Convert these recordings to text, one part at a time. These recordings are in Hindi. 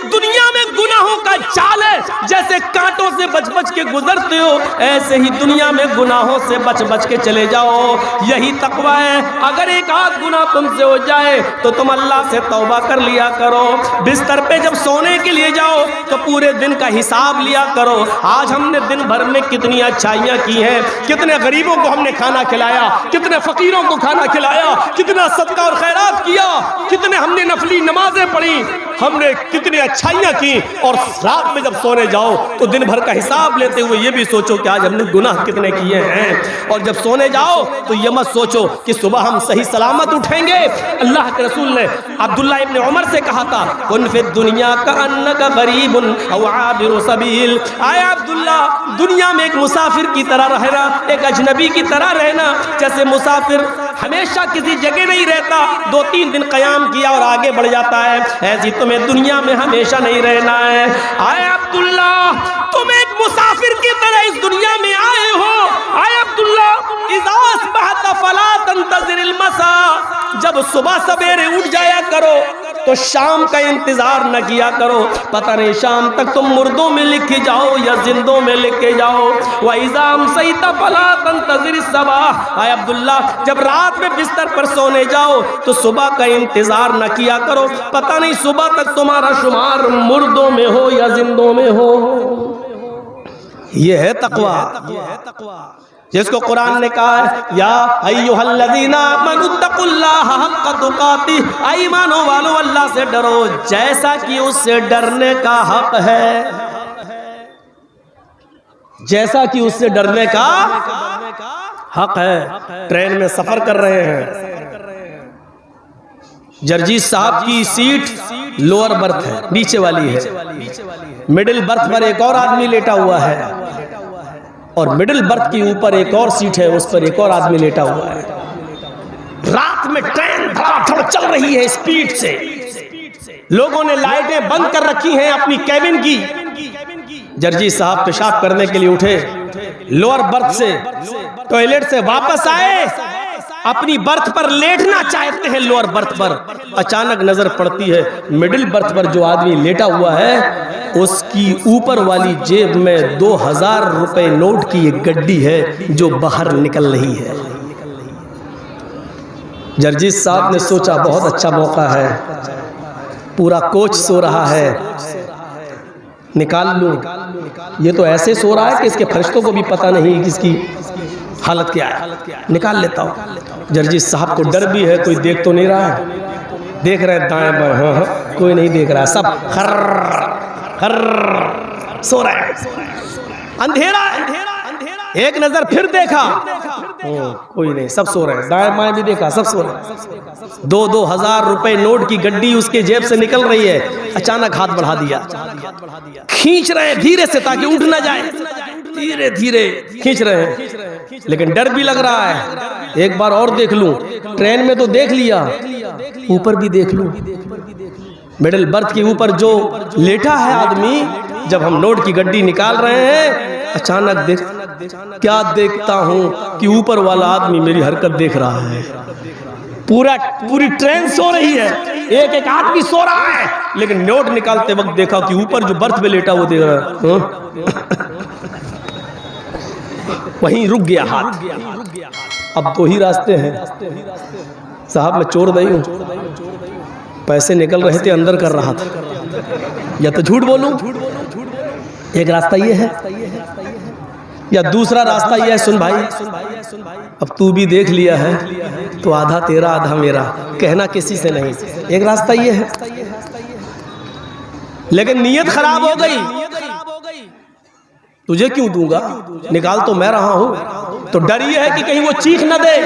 दुनिया में गुनाहों का जाल है, जैसे कांटों से बच बच के गुजरते हो ऐसे ही दुनिया में गुनाहों से बच बच के चले जाओ। यही तकवा है। अगर एक आध गुनाह तुमसे हो जाए तो तुम अल्लाह से तौबा कर लिया करो। बिस्तर पे जब सोने के लिए जाओ तो पूरे दिन का हिसाब लिया करो। आज हमने दिन भर में कितनी अच्छाइयाँ की हैं, कितने गरीबों को हमने खाना खिलाया, कितने फकीरों को खाना खिलाया, कितना सदका और खैरात किया, कितने हमने नफली नमाजें पढ़ी, हमने कितनी अच्छाइयाँ की। और रात में जब सोने जाओ तो दिन भर का हिसाब लेते हुए ये भी सोचो कि आज हमने गुनाह कितने किए हैं। और जब सोने जाओ तो ये मत सोचो कि सुबह हम सही सलामत उठेंगे। अल्लाह के रसूल ने अब्दुल्ला इब्न उमर से कहा था, कुन फिद दुनिया का अन्नका गरीबुन औ आबिरु सबील। आए अब्दुल्ला, दुनिया में एक मुसाफिर की तरह रहना, एक अजनबी की तरह रहना। जैसे मुसाफिर हमेशा किसी जगह नहीं रहता, 2-3 दिन क़याम किया और आगे बढ़ जाता है, ऐसी तुम्हें दुनिया में हमेशा नहीं रहना है। आए अब्दुल्ला, तुम एक मुसाफिर की तरह इस दुनिया में आए हो। आए अब्दुल्ला, इज़ा अस्बहत फला तंतज़िरिल मसा, जब सुबह सवेरे उठ जाया करो तो शाम का इंतजार न किया करो। पता नहीं शाम तक तुम मुर्दों में लिखे जाओ या जिंदों में लिखे जाओ। वइज़ा अमसैत फला तंतज़िरिस सबाह। आए अब्दुल्ला, जब रात में बिस्तर पर सोने जाओ तो सुबह का इंतजार न किया करो। पता नहीं सुबह तक तुम्हारा शुमार मुर्दों में हो या जिंदों में हो। यह है तकवा, जिसको कुरान ने कहा है, या अय्युहल्लज़ीना आमनुत्तकुल्लाह हक़्क़ तुक़ातिह, ऐ ईमानो वालों अल्लाह से डरो जैसा कि उससे डरने का हक है, जैसा कि उससे डरने का हक है। ट्रेन में सफर कर रहे हैं, जर्जी साहब की सीट लोअर बर्थ है, नीचे वाली है। मिडिल बर्थ पर एक और आदमी लेटा हुआ है और मिडिल बर्थ के ऊपर एक और सीट है, उस पर एक और आदमी लेटा हुआ है। रात में ट्रेन धड़ाधड़ चल रही है स्पीड से, लोगों ने लाइटें बंद कर रखी हैं अपनी कैबिन की। जर्जी साहब पेशाब करने के लिए उठे, लोअर बर्थ से टॉयलेट से वापस आए, अपनी बर्थ पर लेटना चाहते हैं लोअर बर्थ पर। अचानक नजर पड़ती है मिडिल बर्थ पर जो आदमी लेटा हुआ है उसकी ऊपर वाली जेब में 2000 रुपए नोट की एक गड्डी है जो बाहर निकल रही है। जर्जीस साहब ने सोचा बहुत अच्छा मौका है, पूरा कोच सो रहा है, निकाल लूं। ये तो ऐसे सो रहा है कि इसके फरिश्तों को भी पता नहीं कि इसकी हालत क्या है, निकाल लेता हूँ। जर्जीस साहब को डर भी है, कोई देख तो नहीं रहा है, देख रहे हैं दाएं बाएं, हाँ कोई नहीं देख रहा है, सब खर्र सो रहा है, अंधेरा है। एक नजर फिर देखा, कोई नहीं, सब सो रहे हैं, दाएं बाएं भी देखा, सब सो रहे हैं। 2-2 हजार रुपए नोट की गड्डी उसके जेब से निकल रही है। अचानक हाथ बढ़ा दिया, खींच रहे हैं धीरे से ताकि उठ ना जाए, धीरे धीरे खींच रहे हैं, लेकिन डर भी लग रहा है। एक बार और देख लूं, ट्रेन में तो देख लिया, ऊपर भी देख लूं। मिडिल बर्थ के ऊपर जो लेटा है आदमी, जब हम नोट की गड्डी निकाल रहे हैं अचानक क्या देखता हूं कि ऊपर वाला आदमी मेरी हरकत देख रहा है। पूरी ट्रेन सो रही है, एक एक आदमी सो रहा है, लेकिन नोट निकालते वक्त देखा कि ऊपर जो बर्थ में लेटा वो देख रहा है। वहीं रुक गया हाथ। अब 2 ही रास्ते हैं साहब, मैं चोर नहीं हूं, पैसे निकल रहे थे अंदर कर रहा था, या तो झूठ बोलूं, एक रास्ता ये है, या दूसरा रास्ता ये है, सुन भाई अब तू भी देख लिया है तो आधा तेरा आधा मेरा, कहना किसी से नहीं। एक रास्ता ये है, लेकिन नीयत खराब हो गई, तुझे क्यों दूंगा, निकाल तो मैं रहा हूं। तो डर ये है कि कहीं वो चीख न दे,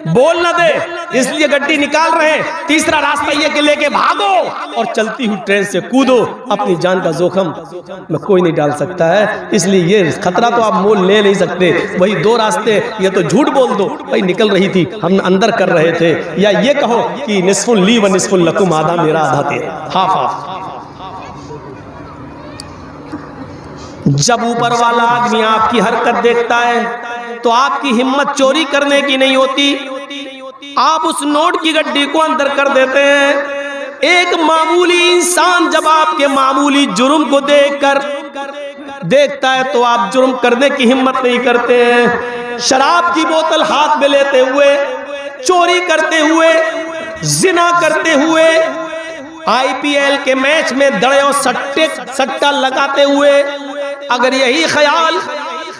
बोल न दे, इसलिए गड्डी निकाल रहे हैं। तीसरा रास्ता ये कि लेके भागो और चलती हुई ट्रेन से कूदो, अपनी जान का जोखम में कोई नहीं डाल सकता है, इसलिए ये खतरा तो आप मोल ले नहीं सकते। वही 2 रास्ते, ये तो झूठ बोल दो भाई निकल रही थी हम अंदर कर रहे थे, या ये कहो कि निस्फुल ली व निस्फुल लकुम, आधा मेरा आधा तेरा, हाफ हाफ। जब ऊपर वाला आदमी आपकी हरकत देखता है तो आपकी हिम्मत चोरी करने की नहीं होती, आप उस नोट की गड्डी को अंदर कर देते हैं। एक मामूली इंसान जब आपके मामूली जुर्म को देखता है तो आप जुर्म करने की हिम्मत नहीं करते हैं। शराब की बोतल हाथ में लेते हुए, चोरी करते हुए, जिना करते हुए, आईपीएल के मैच में दड़े और सट्टा लगाते हुए, अगर यही ख्याल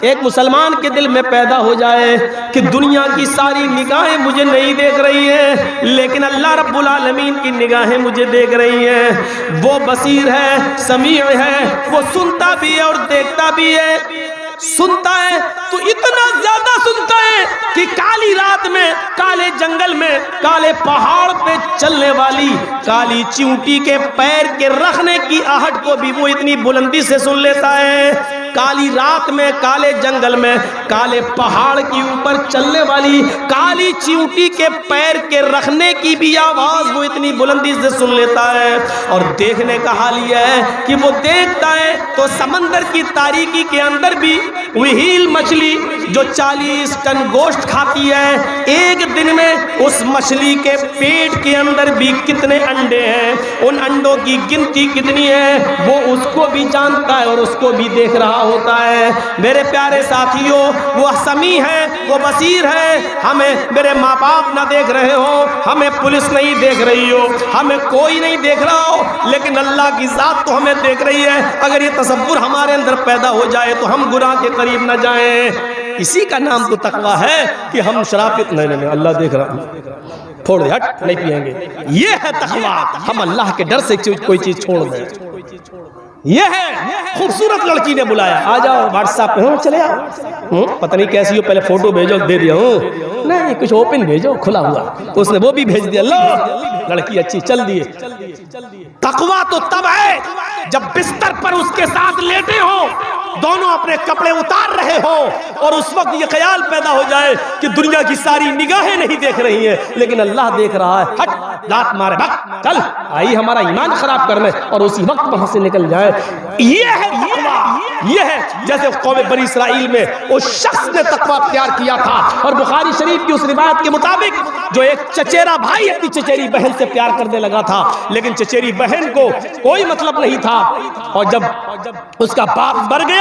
एक मुसलमान के दिल में पैदा हो जाए कि दुनिया की सारी निगाहें मुझे नहीं देख रही हैं, लेकिन अल्लाह रब्बुल आलमीन की निगाहें मुझे देख रही हैं, वो बसीर है, समीअ है, वो सुनता भी है और देखता भी है। सुनता है तो इतना ज्यादा सुनता है कि काली रात में, काले जंगल में, काले पहाड़ पे चलने वाली काली चींटी के पैर के रखने की आहट को भी वो इतनी बुलंदी से सुन लेता है। काली रात में, काले जंगल में, काले पहाड़ के ऊपर चलने वाली काली चींटी के पैर के रखने की भी आवाज वो इतनी बुलंदी से सुन लेता है। और देखने का हाल यह है कि वो देखता है तो समंदर की तारीकी के अंदर भी व्हील मछली जो 40 टन गोश्त खाती है, एक दिन में उस मछली के पेट के अंदर भी कितने अंडे हैं, उन अंडों की गिनती कितनी है, वो उसको भी जानता है और उसको भी देख रहा होता है। मेरे प्यारे साथियों, वो समी है, वो बसीर है। हमें मेरे माँ बाप ना देख रहे हो, हमें पुलिस नहीं देख रही हो, हमें कोई नहीं देख रहा हो, लेकिन अल्लाह की जात तो हमें देख रही है। अगर ये तसव्वुर हमारे अंदर पैदा हो जाए तो हम गुनाह के करीब न जाएं। इसी का नाम तो तकवा है कि हम शराब नहीं, अल्लाह देख रहा, छोड़ दे, हट, नहीं पिएंगे। ये है तकवा, हम अल्लाह के डर से कोई चीज छोड़ दें। ये है खूबसूरत लड़की ने बुलाया, आ जाओ व्हाट्सएप पे, चले आओ, पता नहीं कैसी हो, पहले फोटो भेजो, दे दिया हूँ, नहीं कुछ ओपन भेजो, खुला हुआ, तो उसने वो भी भेज दिया, लो लड़की अच्छी, चल दिए। तकवा तो तब है जब बिस्तर पर उसके साथ लेटे हो, दोनों अपने कपड़े उतार रहे हो और उस वक्त ये ख्याल पैदा हो जाए कि दुनिया की सारी निगाहें नहीं देख रही हैं, लेकिन अल्लाह देख रहा है। हट, लात मारे, भग, चल, आई हमारा ईमान खराब करने, और उसी वक्त वहां से निकल जाए। ये है तकवा। ये है जैसे कौम बनी इसराइल में उस शख्स ने तकवा अख्तियार किया था, और बुखारी शरीफ की उस रिवायत के मुताबिक जो एक चचेरा भाई अपनी चचेरी बहन से प्यार करने लगा था, लेकिन चचेरी बहन को कोई मतलब नहीं था, और जब उसका बाप मर गया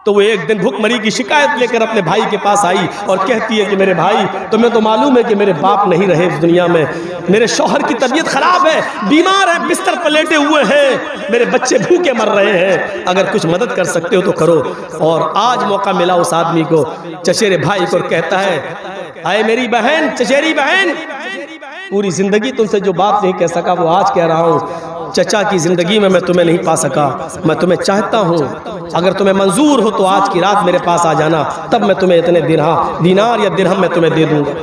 तो वो एक दिन भूखमरी की शिकायत लेकर अपने भाई के पास आई और कहती है कि मेरे भाई, तुम्हें तो मालूम है कि मेरे बाप नहीं रहे इस दुनिया में, मेरे शौहर की तबीयत खराब है, बीमार है, बिस्तर पर लेटे हुए हैं, मेरे बच्चे भूखे मर रहे हैं, अगर कुछ मदद कर सकते हो तो करो। और आज मौका मिला उस आदमी को, चचेरे भाई को, कहता है, आए मेरी बहन, चचेरी बहन, पूरी जिंदगी तुमसे जो बात नहीं कह सका वो आज कह रहा हूँ। चचा की जिंदगी में मैं तुम्हें नहीं पा सका, मैं तुम्हें चाहता हूँ, अगर तुम्हें मंजूर हो तो आज की रात मेरे पास आ जाना, तब मैं तुम्हें इतने दिनार या दिरहम मैं तुम्हें दे दूंगा।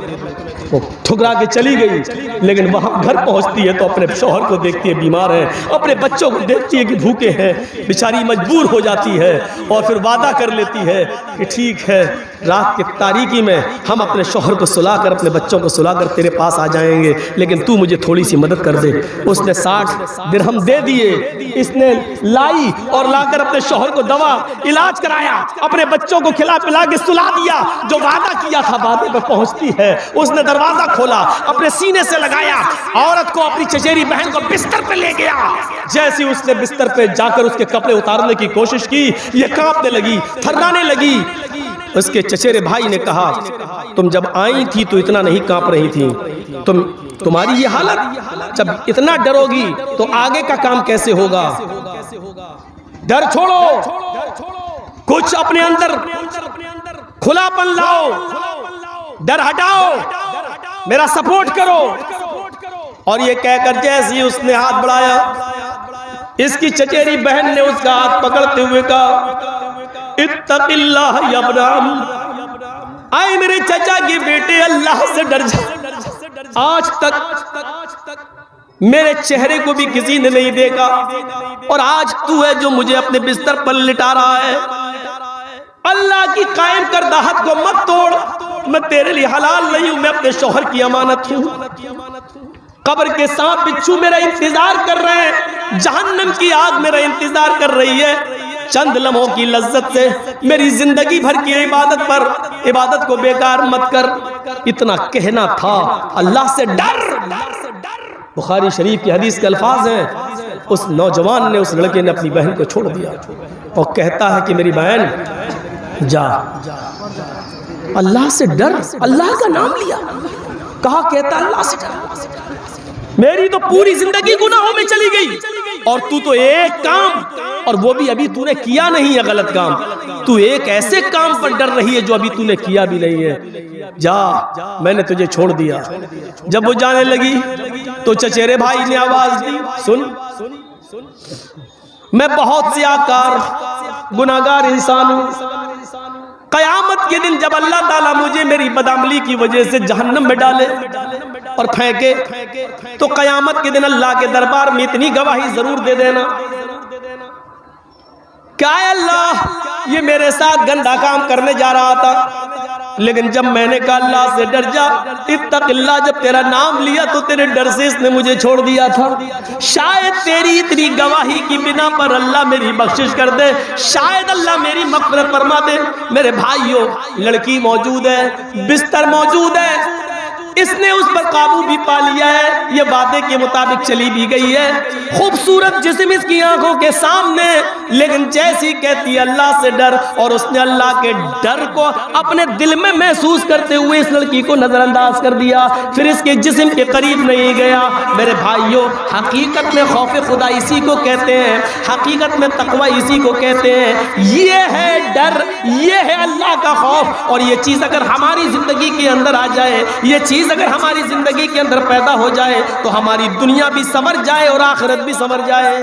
वो ठुकरा के चली गई, लेकिन वहाँ घर पहुँचती है तो अपने शौहर को देखती है बीमार है, अपने बच्चों को देखती है कि भूखे हैं, बेचारी मजबूर हो जाती है और फिर वादा कर लेती है कि ठीक है, रात की तारीकी में हम अपने शौहर को सुलाकर, अपने बच्चों को सुलाकर तेरे पास आ जाएंगे, लेकिन तू मुझे थोड़ी सी मदद कर दे। उसने 60 दिरहम दे दिए, इसने लाई और लाकर अपने शौहर को दवा इलाज कराया, अपने बच्चों को खिला पिला के सुला दिया, जो वादा किया था वादे पर पहुंचती है। उसने दरवाजा खोला, अपने सीने से लगाया, औरत को, अपनी चचेरी बहन को बिस्तर पे ले गया। जैसे उसने बिस्तर पे जाकर उसके कपड़े उतारने की कोशिश की, ये कांपने लगी, थर्राने लगी। उसके चचेरे भाई ने कहा, तुम जब आई थी तो इतना नहीं कांप रही थी, तुम्हारी ये हालत, जब इतना डरोगी तो आगे का काम कैसे होगा? डर छोड़ो, कुछ अपने अंदर खुलापन लाओ, डर हटाओ, मेरा सपोर्ट करो। और ये कहकर जैसे ही उसने हाथ बढ़ाया, इसकी चचेरी बहन ने उसका हाथ पकड़ते हुए कहा, इत्तक़िल्लाह या इब्राहिम, आए मेरे चचा के बेटे, अल्लाह से डर जा। आज तक मेरे चेहरे को भी किसी ने नहीं देखा, और आज तू है जो मुझे अपने बिस्तर पर लिटा रहा है। अल्लाह की कायम करदा हद को मत तोड़, मैं तेरे लिए हलाल नहीं हूं, मैं अपने शौहर की अमानत हूं। कब्र के सांप बिच्छू मेरा इंतजार कर रहे हैं, जहन्नम की आग मेरा इंतजार कर रही है। चंद लम्हों की लज्जत से मेरी जिंदगी भर की इबादत को बेकार मत कर। इतना कहना था, अल्लाह से डर। बुखारी शरीफ की हदीस के अल्फाज हैं, उस नौजवान ने, उस लड़के ने अपनी बहन को छोड़ दिया और कहता है कि मेरी बहन जा, अल्लाह से डर, अल्लाह का नाम लिया, कहा कहता अल्लाह से डर, मेरी तो पूरी जिंदगी गुनाहों में चली गई और तू तो एक काम, और वो भी अभी तूने किया नहीं है गलत काम, तू एक ऐसे काम पर डर रही है जो अभी तूने किया भी नहीं है, जा, मैंने तुझे छोड़ दिया। जब वो जाने लगी तो चचेरे भाई ने आवाज दी, सुन, मैं बहुत सियाकार गुनाहगार इंसान हूं, कयामत के दिन जब अल्लाह ताला मुझे मेरी बदअमली की वजह से जहन्नम में डाले और फेंके, तो कयामत के दिन अल्लाह के दरबार में इतनी गवाही जरूर दे देना, क्या है अल्लाह, ये मेरे साथ गंदा काम करने जा रहा था, लेकिन जब मैंने कहा अल्लाह से डर जा, इत्तक़िल्लाह, जब तेरा नाम लिया तो तेरे डर से इसने मुझे छोड़ दिया था। शायद तेरी इतनी गवाही की बिना पर अल्लाह मेरी बख्शिश कर दे, शायद अल्लाह मेरी मग़फ़िरत फरमा दे। मेरे भाइयों, लड़की मौजूद है, बिस्तर मौजूद है, इसने उस पर काबू भी पा लिया है, ये वादे के मुताबिक चली भी गई है, खूबसूरत जिस्म इसकी आंखों के सामने, लेकिन जैसी कहती है अल्लाह से डर, और उसने अल्लाह के डर को अपने दिल में महसूस करते हुए इस लड़की को नजरअंदाज कर दिया, फिर इसके जिस्म के करीब नहीं गया। मेरे भाइयों, हकीकत में खौफ खुदा इसी को कहते हैं, हकीकत में तकवा इसी को कहते हैं, ये है डर, ये है अल्लाह का खौफ। और ये चीज़ अगर हमारी ज़िंदगी के अंदर आ जाए, ये चीज़ अगर हमारी जिंदगी के अंदर पैदा हो जाए, तो हमारी दुनिया भी संवर जाए और आखिरत भी संवर जाए।